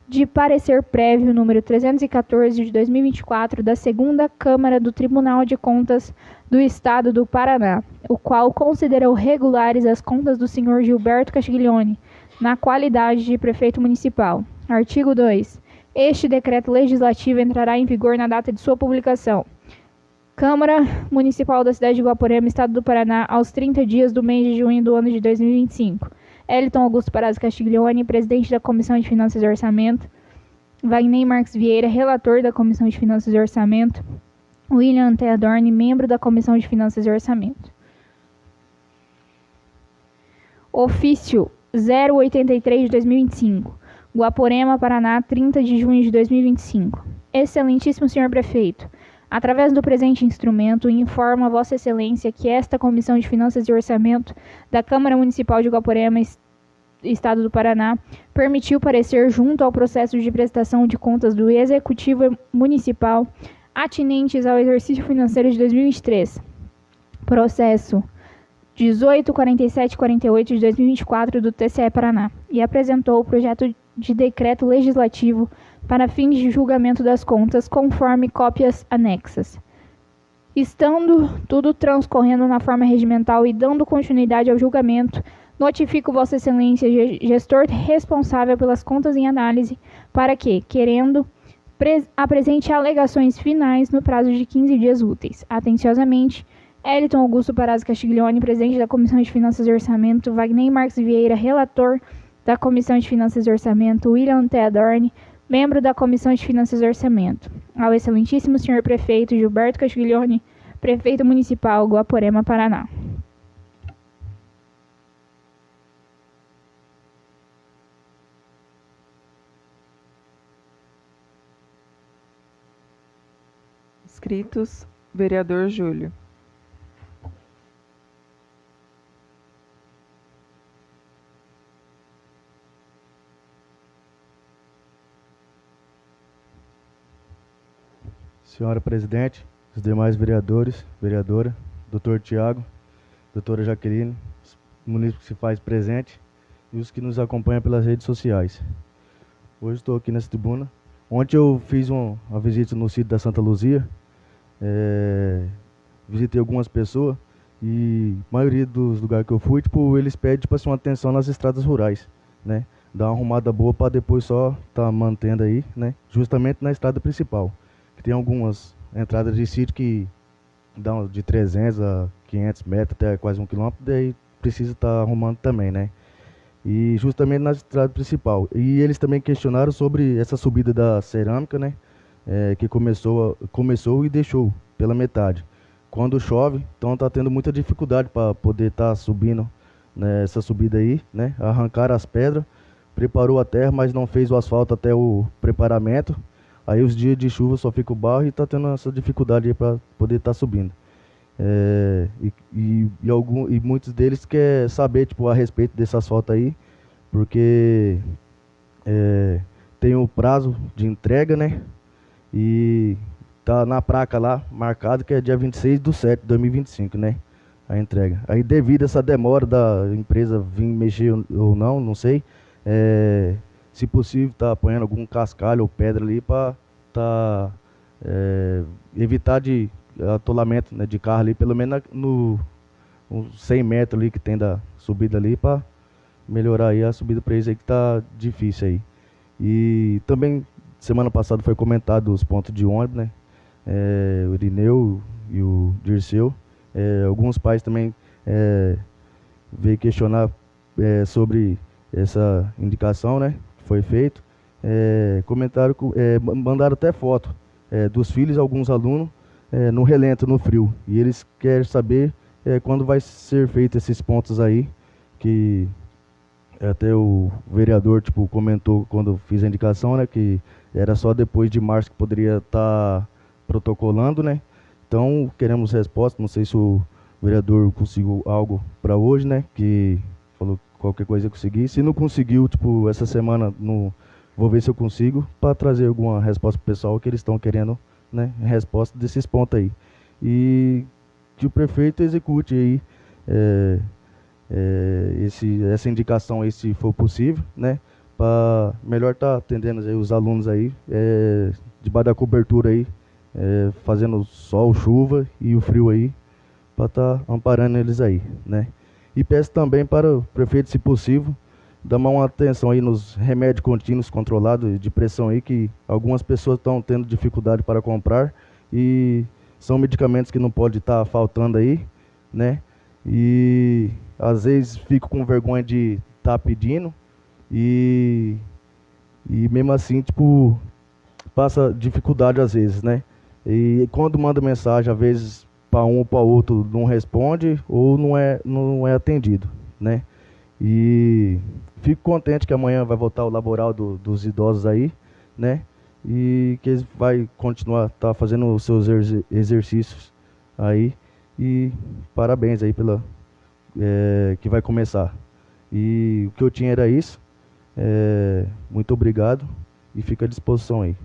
B: de parecer prévio número 314 de 2024 da 2ª Câmara do Tribunal de Contas do Estado do Paraná, o qual considerou regulares as contas do senhor Gilberto Castiglione, na qualidade de prefeito municipal. Artigo 2. Este decreto legislativo entrará em vigor na data de sua publicação. Câmara Municipal da cidade de Guaporema, Estado do Paraná, aos 30 dias do mês de junho do ano de 2025. Eliton Augusto Parazzi Castiglione, presidente da Comissão de Finanças e Orçamento. Wagner Marques Vieira, relator da Comissão de Finanças e Orçamento. William Theodorne, membro da Comissão de Finanças e Orçamento. Ofício 083 de 2025. Guaporema, Paraná, 30 de junho de 2025. Excelentíssimo senhor prefeito, através do presente instrumento, informo a Vossa Excelência que esta Comissão de Finanças e Orçamento da Câmara Municipal de Guaporema, Estado do Paraná, permitiu parecer junto ao processo de prestação de contas do Executivo Municipal atinentes ao exercício financeiro de 2023. Processo 184748 de 2024 do TCE Paraná, e apresentou o projeto de decreto legislativo para fins de julgamento das contas, conforme cópias anexas. Estando tudo transcorrendo na forma regimental e dando continuidade ao julgamento, notifico Vossa Excelência, gestor responsável pelas contas em análise, para que, querendo, apresente alegações finais no prazo de 15 dias úteis. Atenciosamente, Eliton Augusto Parazzi Castiglione, presidente da Comissão de Finanças e Orçamento. Wagner Marques Vieira, relator da Comissão de Finanças e Orçamento. William Theodorne, membro da Comissão de Finanças e Orçamento. Ao excelentíssimo senhor prefeito Gilberto Castiglione, prefeito municipal, Guaporema, Paraná.
A: Inscritos: vereador Júlio.
C: Senhora presidente, os demais vereadores, vereadora, doutor Tiago, doutora Jaqueline, os munícipes que se faz presente e os que nos acompanham pelas redes sociais. Hoje estou aqui nessa tribuna. Ontem eu fiz uma visita no sítio da Santa Luzia, visitei algumas pessoas e a maioria dos lugares que eu fui, eles pedem assim, uma atenção nas estradas rurais, né? Dar uma arrumada boa para depois só estar mantendo aí, né? Justamente na estrada principal. Tem algumas entradas de sítio que dão de 300 a 500 metros, até quase 1 quilômetro, daí precisa estar arrumando também, né? E justamente na estrada principal. E eles também questionaram sobre essa subida da cerâmica, né? Que começou e deixou pela metade. Quando chove, então está tendo muita dificuldade para poder estar subindo nessa subida aí, né? Arrancaram as pedras, preparou a terra, mas não fez o asfalto até o preparamento. Aí os dias de chuva só fica o barro e está tendo essa dificuldade aí para poder estar subindo. E muitos deles querem saber a respeito desse asfalto aí, porque tem o prazo de entrega, né? E tá na placa lá, marcado que é dia 26/7/2025, né? A entrega. Aí devido a essa demora da empresa vir mexer ou não sei, se possível, tá apanhando algum cascalho ou pedra ali para evitar de atolamento, né, de carro ali, pelo menos no 100 metros ali que tem da subida ali, para melhorar aí a subida para eles aí que tá difícil aí. E também semana passada foi comentado os pontos de ônibus, né? O Irineu e o Dirceu. Alguns pais também veio questionar sobre essa indicação, né? Foi feito. Comentaram, mandaram até foto dos filhos de alguns alunos no relento, no frio. E eles querem saber quando vai ser feito esses pontos aí, que até o vereador comentou quando fiz a indicação, né, que era só depois de março que poderia estar protocolando, né? Então queremos resposta. Não sei se o vereador conseguiu algo para hoje, né? Que falou que qualquer coisa eu consegui. Se não conseguiu, essa semana, vou ver se eu consigo para trazer alguma resposta pro pessoal que eles estão querendo, né? Resposta desses pontos aí. E que o prefeito execute aí essa indicação aí, se for possível, né? Para melhor estar atendendo aí os alunos aí, debaixo da cobertura aí, fazendo sol, chuva e o frio aí, para estar amparando eles aí, né? E peço também para o prefeito, se possível, dar uma atenção aí nos remédios contínuos controlados de pressão aí, que algumas pessoas estão tendo dificuldade para comprar, e são medicamentos que não pode estar faltando aí, né? E às vezes fico com vergonha de estar pedindo, e mesmo assim, passa dificuldade às vezes, né? E quando manda mensagem, às vezes para um ou para outro não responde ou não é atendido, né? E fico contente que amanhã vai voltar o laboral dos idosos aí, né? E que eles vai continuar fazendo os seus exercícios aí. E parabéns aí pela que vai começar. E o que eu tinha era isso. Muito obrigado e fica à disposição aí.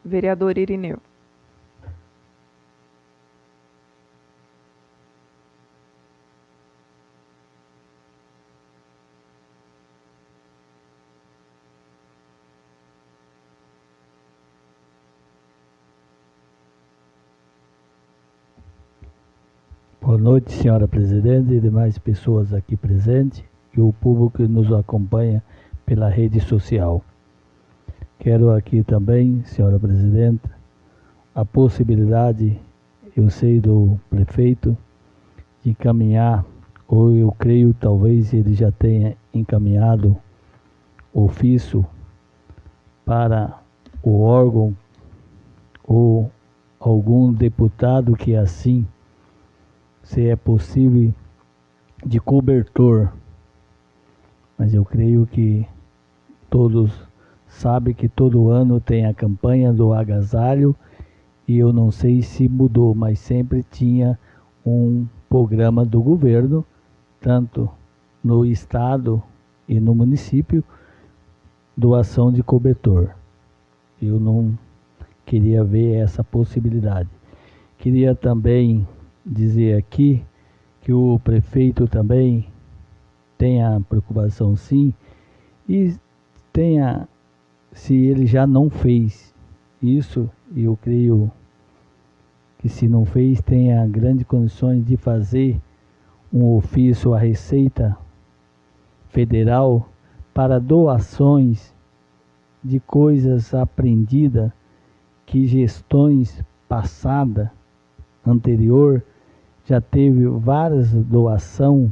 A: Vereador Irineu.
D: Boa noite, senhora presidente e demais pessoas aqui presentes e o público que nos acompanha pela rede social. Quero aqui também, senhora presidente, a possibilidade, eu sei do prefeito, de encaminhar, ou eu creio talvez ele já tenha encaminhado ofício para o órgão ou algum deputado que assim, se é possível, de cobertor. Mas eu creio que todos sabem que todo ano tem a campanha do agasalho, e eu não sei se mudou, mas sempre tinha um programa do governo, tanto no estado e no município, doação de cobertor. Eu não queria ver essa possibilidade. Queria também dizer aqui que o prefeito também tenha preocupação sim, e tenha, se ele já não fez isso, e eu creio que se não fez, tenha grandes condições de fazer um ofício à Receita Federal para doações de coisas apreendidas que gestões passadas, anterior, já teve várias doações,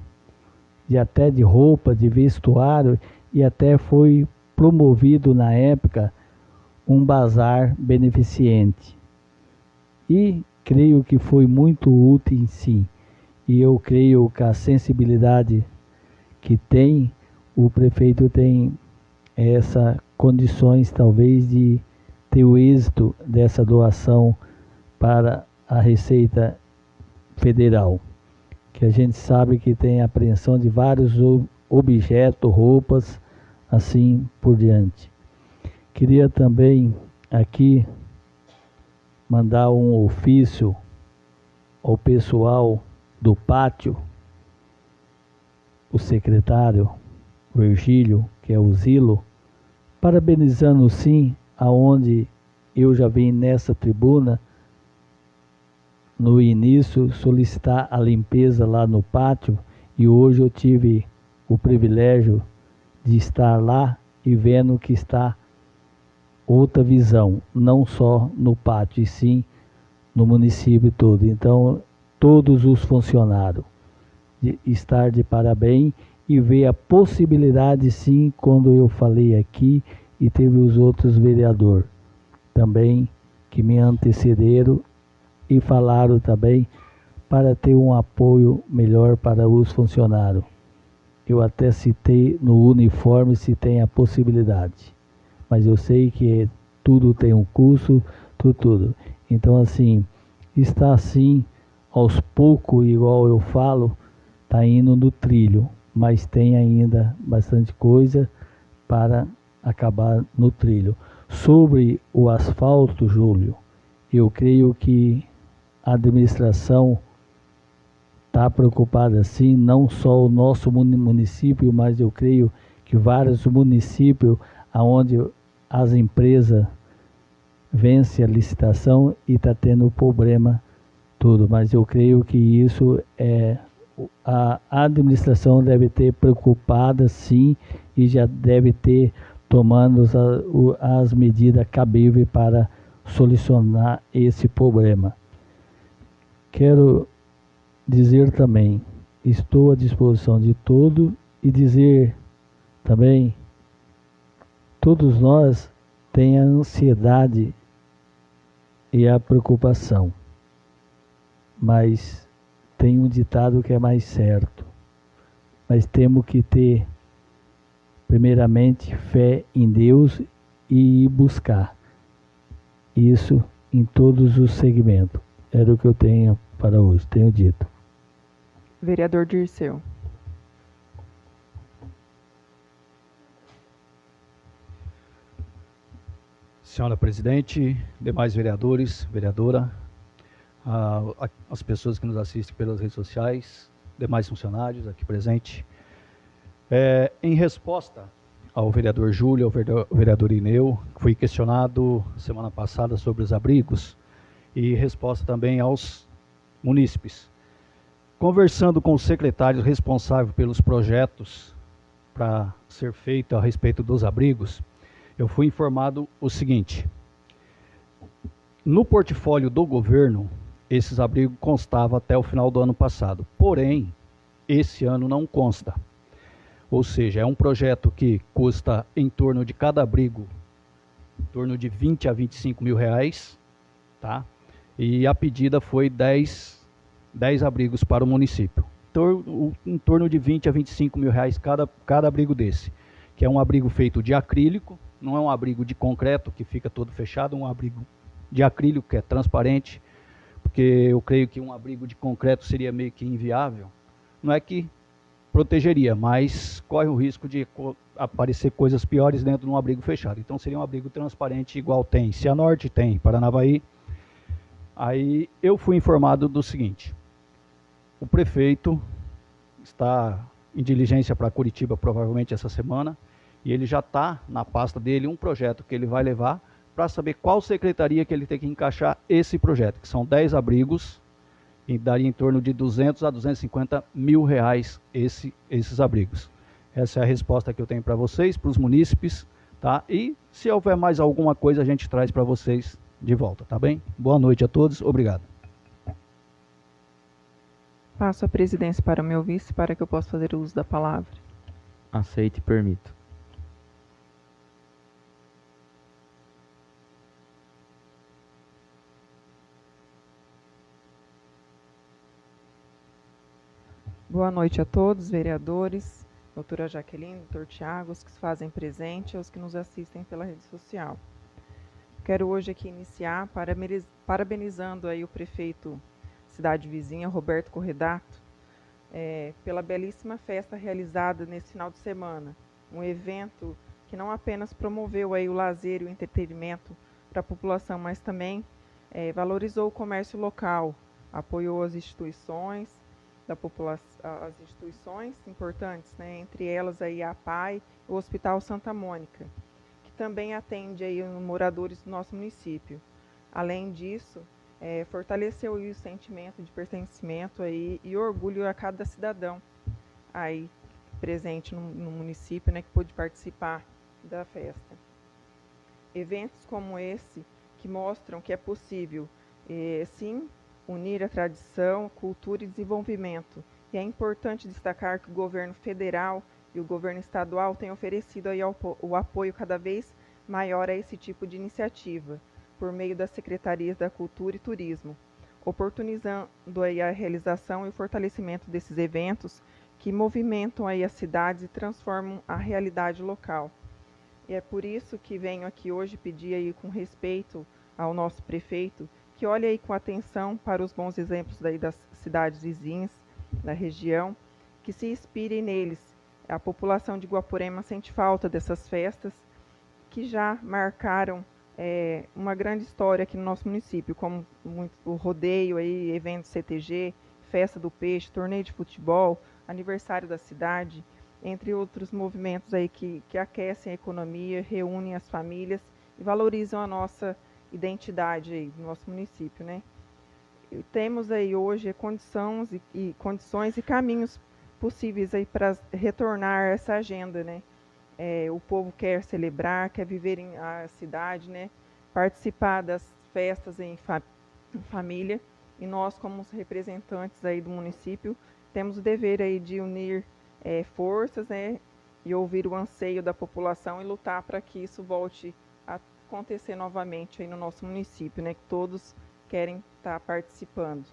D: até de roupa, de vestuário, e até foi promovido na época um bazar beneficente. E creio que foi muito útil em si. E eu creio que a sensibilidade que tem, o prefeito tem essas condições talvez de ter o êxito dessa doação para a Receita Federal, que a gente sabe que tem apreensão de vários objetos, roupas, assim por diante. Queria também aqui mandar um ofício ao pessoal do pátio, o secretário Virgílio, que é o Zilo, parabenizando sim, aonde eu já vim nessa tribuna, no início, solicitar a limpeza lá no pátio, e hoje eu tive o privilégio de estar lá e vendo que está outra visão, não só no pátio, e sim no município todo. Então, todos os funcionários de estar de parabéns e ver a possibilidade, sim, quando eu falei aqui e teve os outros vereadores, também que me antecederam e falaram também para ter um apoio melhor para os funcionários. Eu até citei no uniforme se tem a possibilidade, mas eu sei que tudo tem um custo, tudo. Então assim, está assim, aos poucos, igual eu falo, está indo no trilho, mas tem ainda bastante coisa para acabar no trilho. Sobre o asfalto, Júlio, eu creio que a administração está preocupada sim, não só o nosso município, mas eu creio que vários municípios onde as empresas vencem a licitação e está tendo problema tudo. Mas eu creio que isso a administração deve ter preocupada sim e já deve ter tomando as medidas cabíveis para solucionar esse problema. Quero dizer também, estou à disposição de todos e dizer também, todos nós temos a ansiedade e a preocupação, mas tem um ditado que é mais certo, mas temos que ter primeiramente fé em Deus e buscar isso em todos os segmentos. Era o que eu tenho para hoje, tenho dito.
A: Vereador Dirceu.
E: Senhora presidente, demais vereadores, vereadora, as pessoas que nos assistem pelas redes sociais, demais funcionários aqui presentes. Em resposta ao vereador Júlio, ao vereador Ineu, que foi questionado semana passada sobre os abrigos, e resposta também aos munícipes. Conversando com os secretários responsáveis pelos projetos para ser feito a respeito dos abrigos, eu fui informado o seguinte: no portfólio do governo, esses abrigos constavam até o final do ano passado, porém, esse ano não consta. Ou seja, é um projeto que custa em torno de cada abrigo, em torno de 20 a 25 mil reais, tá? E a pedida foi 10 abrigos para o município. Então, em torno de 20 a 25 mil reais cada abrigo desse, que é um abrigo feito de acrílico, não é um abrigo de concreto que fica todo fechado, é um abrigo de acrílico que é transparente, porque eu creio que um abrigo de concreto seria meio que inviável. Não é que protegeria, mas corre o risco de aparecer coisas piores dentro de um abrigo fechado. Então seria um abrigo transparente igual tem Cianorte, tem Paranavaí. Aí eu fui informado do seguinte: o prefeito está em diligência para Curitiba provavelmente essa semana, e ele já está na pasta dele um projeto que ele vai levar para saber qual secretaria que ele tem que encaixar esse projeto, que são 10 abrigos, e daria em torno de 200 a 250 mil reais esses abrigos. Essa é a resposta que eu tenho para vocês, para os munícipes, tá? E se houver mais alguma coisa, a gente traz para vocês de volta, tá bem? Boa noite a todos, obrigado.
A: Passo a presidência para o meu vice, para que eu possa fazer uso da palavra.
F: Aceito e permito.
A: Boa noite a todos, vereadores, doutora Jaqueline, doutor Tiago, os que se fazem presente e os que nos assistem pela rede social. Quero hoje aqui iniciar parabenizando aí o prefeito cidade vizinha, Roberto Corredato, pela belíssima festa realizada nesse final de semana. Um evento que não apenas promoveu aí o lazer e o entretenimento para a população, mas também valorizou o comércio local, apoiou as instituições da população, as instituições importantes, né, entre elas aí a APAI, o Hospital Santa Mônica, que também atende aí os moradores do nosso município. Além disso, fortaleceu aí o sentimento de pertencimento aí e orgulho a cada cidadão aí presente no município, né, que pôde participar da festa. Eventos como esse que mostram que é possível, sim, unir a tradição, cultura e desenvolvimento. E é importante destacar que o governo federal e o governo estadual têm oferecido aí o apoio cada vez maior a esse tipo de iniciativa, por meio das Secretarias da Cultura e Turismo, oportunizando aí a realização e o fortalecimento desses eventos que movimentam aí as cidades e transformam a realidade local. E é por isso que venho aqui hoje pedir aí com respeito ao nosso prefeito que olhe aí com atenção para os bons exemplos daí das cidades vizinhas da região, que se inspirem neles. A população de Guaporema sente falta dessas festas que já marcaram uma grande história aqui no nosso município, como o rodeio, aí, eventos CTG, festa do peixe, torneio de futebol, aniversário da cidade, entre outros movimentos aí que aquecem a economia, reúnem as famílias e valorizam a nossa identidade aí do nosso município, né? E temos aí hoje condições e caminhos possíveis aí para retornar essa agenda, né? O povo quer celebrar, quer viver a cidade, né? Participar das festas em família, e nós, como os representantes aí do município, temos o dever aí de unir forças, né? E ouvir o anseio da população e lutar para que isso volte a acontecer novamente aí no nosso município, né? Que todos querem estar participando.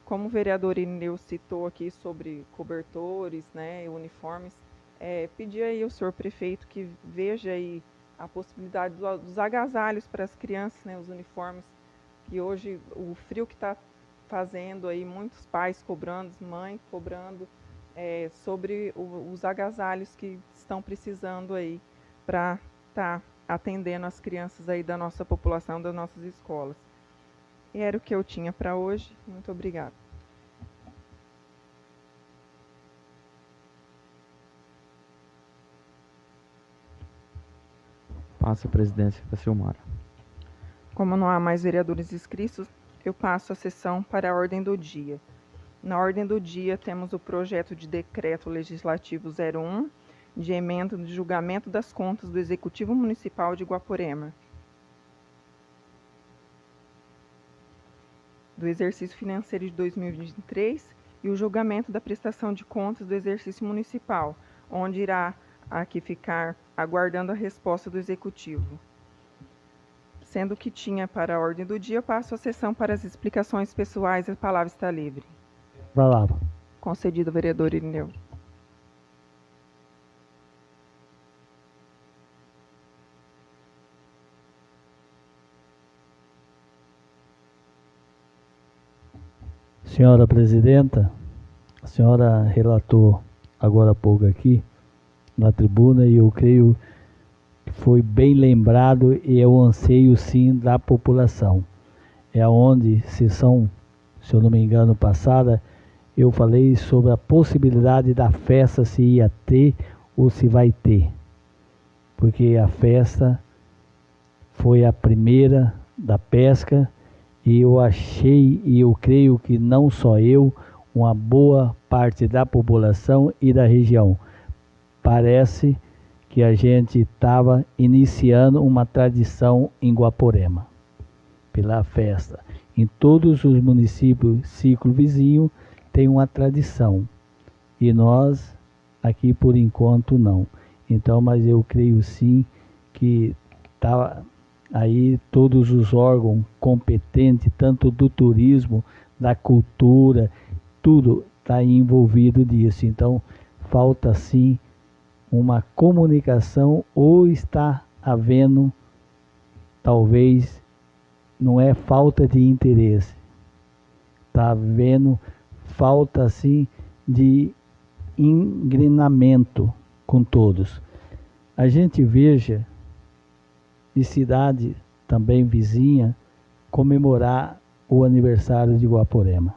A: Como o vereador Irineu citou aqui sobre cobertores, né, e uniformes, pedir aí ao senhor prefeito que veja aí a possibilidade dos agasalhos para as crianças, né, os uniformes, que hoje o frio que está fazendo aí, muitos pais cobrando, mães cobrando sobre os agasalhos que estão precisando aí para estar atendendo as crianças aí da nossa população, das nossas escolas. E era o que eu tinha para hoje. Muito obrigada.
F: Passa a presidência para Silmara.
A: Como não há mais vereadores inscritos, eu passo a sessão para a ordem do dia. Na ordem do dia temos o projeto de decreto legislativo 01, de emenda de julgamento das contas do Executivo Municipal de Guaporema, do exercício financeiro de 2023 e o julgamento da prestação de contas do exercício municipal, onde irá aqui ficar aguardando a resposta do Executivo. Sendo que tinha para a ordem do dia, passo a sessão para as explicações pessoais. A palavra está livre.
D: Palavra.
A: Concedido, vereador Irineu.
D: Senhora presidenta, a senhora relatou agora há pouco aqui na tribuna e eu creio que foi bem lembrado e é o anseio sim da população. É onde sessão, se eu não me engano, passada, eu falei sobre a possibilidade da festa se ia ter ou se vai ter. Porque a festa foi a primeira da pesca e eu achei e eu creio que não só eu, uma boa parte da população e da região. Parece que a gente estava iniciando uma tradição em Guaporema, pela festa. Em todos os municípios ciclo vizinho tem uma tradição, e nós aqui por enquanto não. Então, mas eu creio sim que tá aí todos os órgãos competentes, tanto do turismo, da cultura, tudo está envolvido disso. Então, falta sim uma comunicação, ou está havendo, talvez, não é falta de interesse, está havendo falta assim de engrenamento com todos. A gente veja de cidade também vizinha comemorar o aniversário de Guaporema.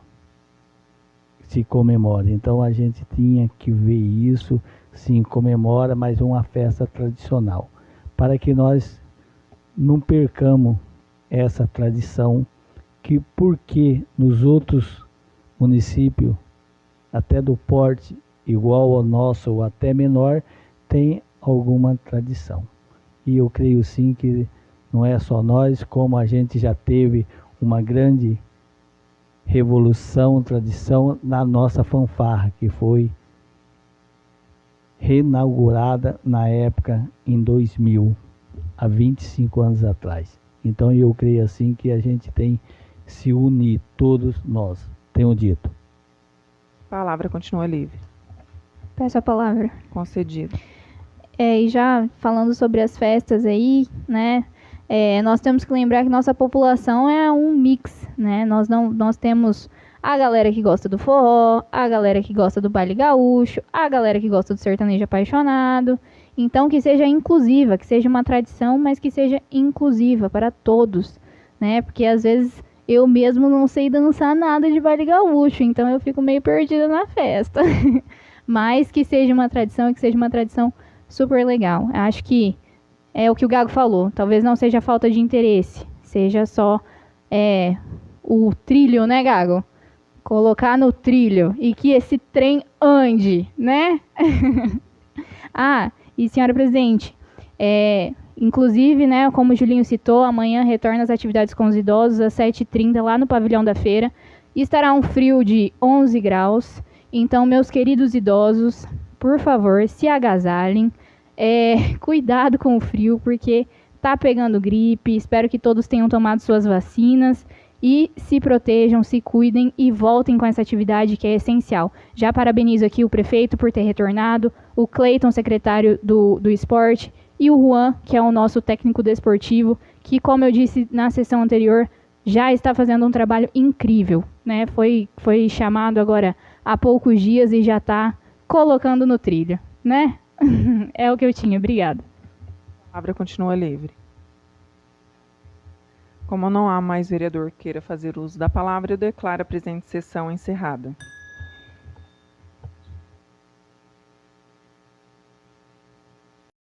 D: Se comemora. Então a gente tinha que ver isso, sim, comemora, mas uma festa tradicional, para que nós não percamos essa tradição, que porque nos outros municípios, até do porte igual ao nosso ou até menor, tem alguma tradição. E eu creio sim que não é só nós, como a gente já teve uma grande revolução, tradição na nossa fanfarra, que foi reinaugurada na época em 2000, há 25 anos atrás. Então eu creio assim que a gente tem se unir, todos nós, tenho dito.
A: A palavra continua livre.
B: Peço a palavra.
A: Concedido.
B: E já falando sobre as festas aí, né? Nós temos que lembrar que nossa população é um mix, né? Nós temos a galera que gosta do forró, a galera que gosta do baile gaúcho, a galera que gosta do sertanejo apaixonado. Então, que seja inclusiva, que seja uma tradição, mas que seja inclusiva para todos, né? Porque às vezes eu mesmo não sei dançar nada de baile gaúcho, então eu fico meio perdida na festa. Mas que seja uma tradição e que seja uma tradição super legal. Acho que é o que o Gago falou. Talvez não seja falta de interesse, seja só o trilho, né, Gago? Colocar no trilho e que esse trem ande, né? E senhora presidente, inclusive, né, como o Julinho citou, amanhã retorna às atividades com os idosos às 7h30 lá no pavilhão da feira. Estará um frio de 11 graus. Então, meus queridos idosos, por favor, se agasalhem. Cuidado com o frio, porque tá pegando gripe. Espero que todos tenham tomado suas vacinas. E se protejam, se cuidem e voltem com essa atividade que é essencial. Já parabenizo aqui o prefeito por ter retornado, o Cleiton, secretário do esporte, e o Juan, que é o nosso técnico desportivo, que, como eu disse na sessão anterior, já está fazendo um trabalho incrível, né? Foi chamado agora há poucos dias e já está colocando no trilho, né? É o que eu tinha. Obrigada.
A: A palavra continua livre. Como não há mais vereador que queira fazer uso da palavra, eu declaro a presente sessão encerrada.